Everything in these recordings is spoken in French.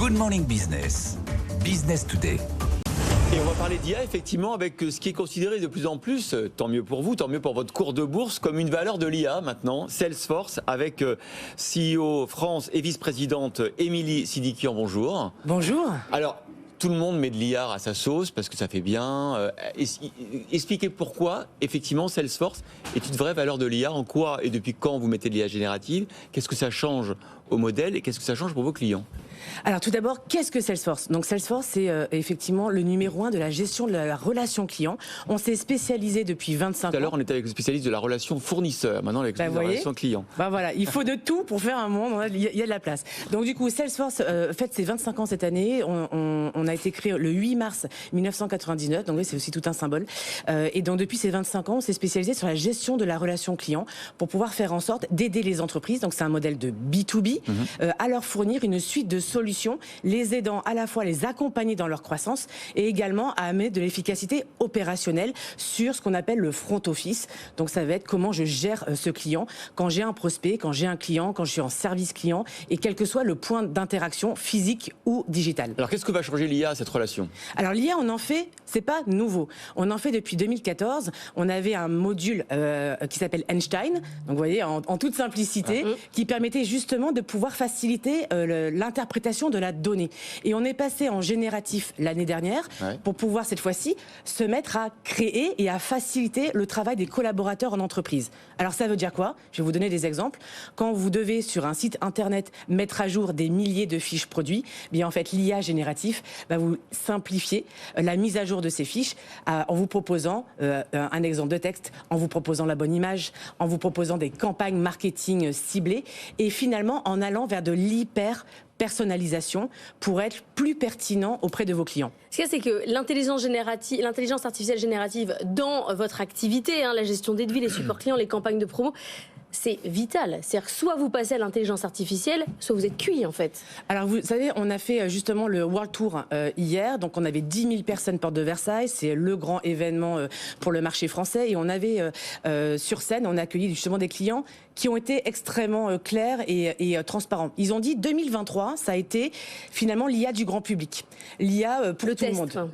Good Morning Business, Business Today. Et on va parler d'IA effectivement avec ce qui est considéré de plus en plus, tant mieux pour vous, tant mieux pour votre cours de bourse, comme une valeur de l'IA maintenant, Salesforce, avec CEO France et vice-présidente Émilie Sidiquian, bonjour. Bonjour. Alors, tout le monde met de l'IA à sa sauce parce que ça fait bien. Expliquez pourquoi, effectivement, Salesforce est une vraie valeur de l'IA. En quoi et depuis quand vous mettez de l'IA générative? Qu'est-ce que ça change au modèle et qu'est-ce que ça change pour vos clients? Alors tout d'abord, qu'est-ce que Salesforce? Donc Salesforce, c'est effectivement le numéro 1 de la gestion de la relation client. On s'est spécialisé depuis 25 ans. Tout à l'heure, on était avec le spécialiste de la relation fournisseur. Maintenant, avec le spécialiste de la relation client. Voilà, il faut de tout pour faire un monde. Il y a de la place. Donc du coup, Salesforce fête ses 25 ans cette année. On a été créé le 8 mars 1999. Donc oui, c'est aussi tout un symbole. Et donc depuis ces 25 ans, on s'est spécialisé sur la gestion de la relation client pour pouvoir faire en sorte d'aider les entreprises. Donc c'est un modèle de B2B à leur fournir une suite de solutions, les aidant à la fois à les accompagner dans leur croissance et également à amener de l'efficacité opérationnelle sur ce qu'on appelle le front office. Donc ça va être comment je gère ce client quand j'ai un prospect, quand j'ai un client, quand je suis en service client et quel que soit le point d'interaction physique ou digital. Alors qu'est-ce que va changer l'IA à cette relation? Alors l'IA, on en fait, c'est pas nouveau. On en fait depuis 2014. On avait un module qui s'appelle Einstein, donc vous voyez en toute simplicité, qui permettait justement de pouvoir faciliter l'interprétation de la donnée. Et on est passé en génératif l'année dernière pour pouvoir cette fois-ci se mettre à créer et à faciliter le travail des collaborateurs en entreprise. Alors ça veut dire quoi? Je vais vous donner des exemples. Quand vous devez sur un site internet mettre à jour des milliers de fiches produits, bien en fait l'IA génératif va vous simplifier la mise à jour de ces fiches en vous proposant un exemple de texte, en vous proposant la bonne image, en vous proposant des campagnes marketing ciblées et finalement en allant vers de l'hyper personnalisation pour être plus pertinent auprès de vos clients. Ce qu'il y a, c'est que l'intelligence artificielle générative dans votre activité, la gestion des devis, les supports clients, les campagnes de promo, c'est vital. C'est-à-dire que soit vous passez à l'intelligence artificielle, soit vous êtes cuit en fait. Alors vous savez, on a fait justement le World Tour hier, donc on avait 10 000 personnes porte de Versailles, c'est le grand événement pour le marché français et on avait sur scène, on a accueilli justement des clients qui ont été extrêmement clairs et transparents. Ils ont dit 2023, ça a été finalement l'IA du grand public. L'IA pour tout le monde.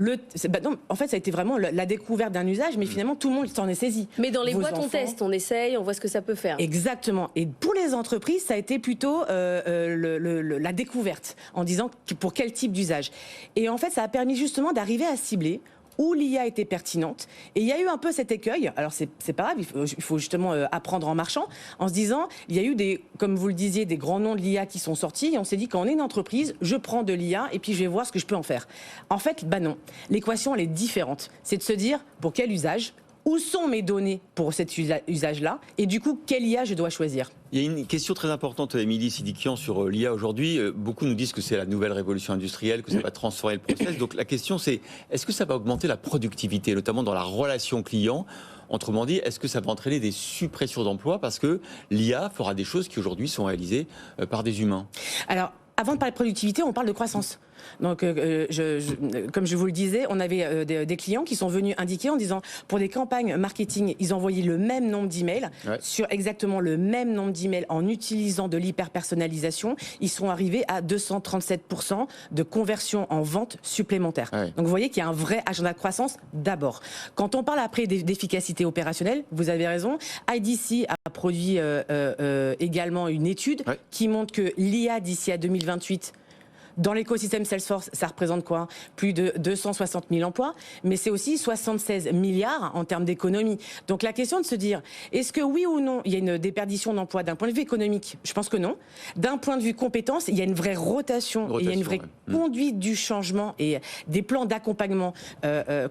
Non, en fait, ça a été vraiment la découverte d'un usage, mais finalement tout le monde s'en est saisi. Mais dans les boîtes, on teste, on essaye, on voit ce que ça peut faire. Exactement. Et pour les entreprises, ça a été plutôt la découverte, en disant pour quel type d'usage. Et en fait, ça a permis justement d'arriver à cibler où l'IA était pertinente. Et il y a eu un peu cet écueil, alors c'est pas grave, il faut justement apprendre en marchant, en se disant, il y a eu comme vous le disiez, des grands noms de l'IA qui sont sortis, et on s'est dit, quand on est une entreprise, je prends de l'IA, et puis je vais voir ce que je peux en faire. En fait, non. L'équation, elle est différente. C'est de se dire, pour quel usage? Où sont mes données pour cet usage-là? Et du coup, quelle IA je dois choisir? Il y a une question très importante, Émilie Sidiquian, sur l'IA aujourd'hui. Beaucoup nous disent que c'est la nouvelle révolution industrielle, que ça va transformer le process. Donc la question c'est, est-ce que ça va augmenter la productivité, notamment dans la relation client? Autrement dit, est-ce que ça va entraîner des suppressions d'emplois parce que l'IA fera des choses qui aujourd'hui sont réalisées par des humains? Alors, avant de parler de productivité, on parle de croissance. Donc, comme je vous le disais, on avait des clients qui sont venus indiquer en disant, pour des campagnes marketing, ils envoyaient le même nombre d'emails, sur exactement le même nombre d'emails en utilisant de l'hyper-personnalisation. Ils sont arrivés à 237% de conversion en vente supplémentaire. Donc, vous voyez qu'il y a un vrai agenda de croissance d'abord. Quand on parle après d'efficacité opérationnelle, vous avez raison, IDC a produit également une étude qui montre que l'IA d'ici à 2028, dans l'écosystème Salesforce, ça représente quoi? Plus de 260 000 emplois, mais c'est aussi 76 milliards en termes d'économie. Donc la question de se dire, est-ce que oui ou non, il y a une déperdition d'emplois d'un point de vue économique? Je pense que non. D'un point de vue compétence, il y a une vraie rotation et il y a une vraie conduite du changement et des plans d'accompagnement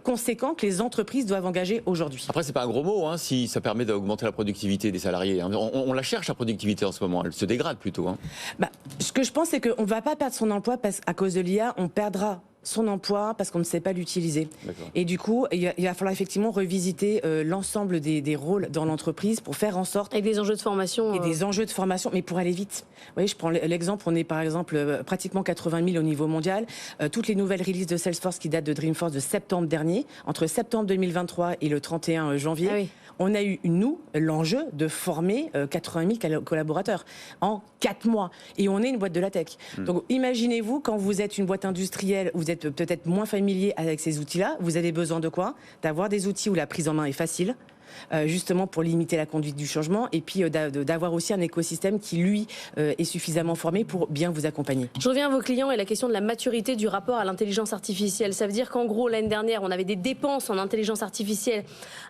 conséquents que les entreprises doivent engager aujourd'hui. Après, c'est pas un gros mot, si ça permet d'augmenter la productivité des salariés. On la cherche, la productivité, en ce moment. Elle se dégrade plutôt. Ce que je pense, c'est qu'on ne va pas perdre son emploi parce qu'à cause de l'IA, on perdra son emploi parce qu'on ne sait pas l'utiliser. Et du coup, il va falloir effectivement revisiter l'ensemble des rôles dans l'entreprise pour faire en sorte... Avec des enjeux de formation. Et des enjeux de formation, mais pour aller vite. Vous voyez, je prends l'exemple, on est par exemple pratiquement 80 000 au niveau mondial. Toutes les nouvelles releases de Salesforce qui datent de Dreamforce de septembre dernier, entre septembre 2023 et le 31 janvier, On a eu, nous, l'enjeu de former 80 000 collaborateurs en 4 mois. Et on est une boîte de la tech. Donc imaginez-vous, quand vous êtes une boîte industrielle, vous êtes peut-être moins familier avec ces outils-là, vous avez besoin de quoi? D'avoir des outils où la prise en main est facile, justement pour limiter la conduite du changement, et puis d'avoir aussi un écosystème qui, lui, est suffisamment formé pour bien vous accompagner. Je reviens à vos clients et la question de la maturité du rapport à l'intelligence artificielle. Ça veut dire qu'en gros, l'année dernière, on avait des dépenses en intelligence artificielle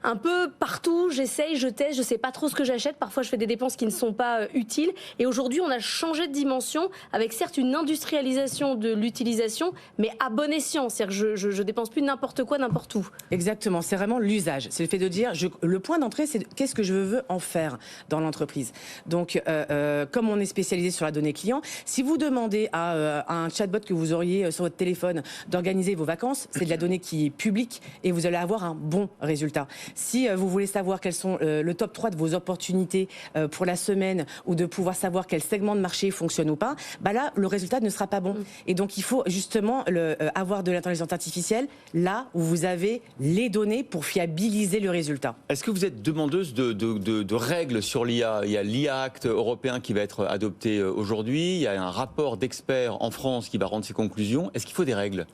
un peu partout. J'essaye, je teste, je sais pas trop ce que j'achète. Parfois, je fais des dépenses qui ne sont pas utiles. Et aujourd'hui, on a changé de dimension avec certes une industrialisation de l'utilisation, mais à bon escient. C'est-à-dire que je dépense plus n'importe quoi, n'importe où. Exactement, c'est vraiment l'usage. C'est le fait de dire, le point d'entrée, c'est qu'est-ce que je veux en faire dans l'entreprise. Donc, comme on est spécialisé sur la donnée client, si vous demandez à un chatbot que vous auriez sur votre téléphone d'organiser vos vacances, c'est de la donnée qui est publique et vous allez avoir un bon résultat. Si vous voulez savoir quels sont le top 3 de vos opportunités pour la semaine, ou de pouvoir savoir quel segment de marché fonctionne ou pas, bah là, le résultat ne sera pas bon. Et donc, il faut justement avoir de l'intelligence artificielle là où vous avez les données pour fiabiliser le résultat. Est-ce que vous êtes demandeuse de règles sur l'IA? Il y a l'IA Act européen qui va être adopté aujourd'hui. Il y a un rapport d'experts en France qui va rendre ses conclusions. Est-ce qu'il faut des règles?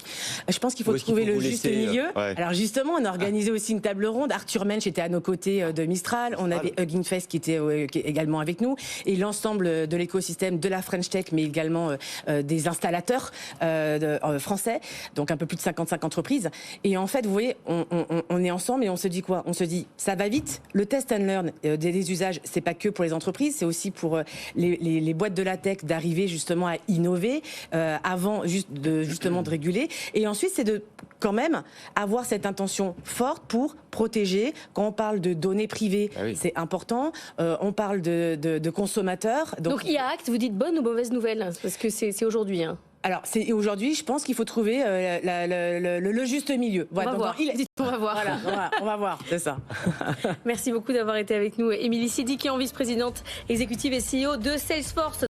Je pense qu'il faut trouver le juste milieu. Alors justement, on a organisé aussi une table ronde. Arthur Mensch était à nos côtés de Mistral. On avait Hugging Face qui était également avec nous. Et l'ensemble de l'écosystème de la French Tech, mais également des installateurs français. Donc un peu plus de 55 entreprises. Et en fait, vous voyez, on est ensemble et on se dit quoi? On se dit, ça va vite. Le test and learn des usages, c'est pas que pour les entreprises, c'est aussi pour les boîtes de la tech d'arriver justement à innover avant justement de réguler. Et ensuite, c'est de quand même avoir cette intention forte pour protéger. Quand on parle de données privées, c'est important. On parle de consommateurs. Donc IA Act, vous dites bonne ou mauvaise nouvelle? Parce que c'est aujourd'hui. Hein. Alors, aujourd'hui, je pense qu'il faut trouver le juste milieu. On va voir. On va voir. Voilà, on va voir, c'est ça. Merci beaucoup d'avoir été avec nous. Émilie Siddiquian, vice-présidente exécutive et CEO de Salesforce.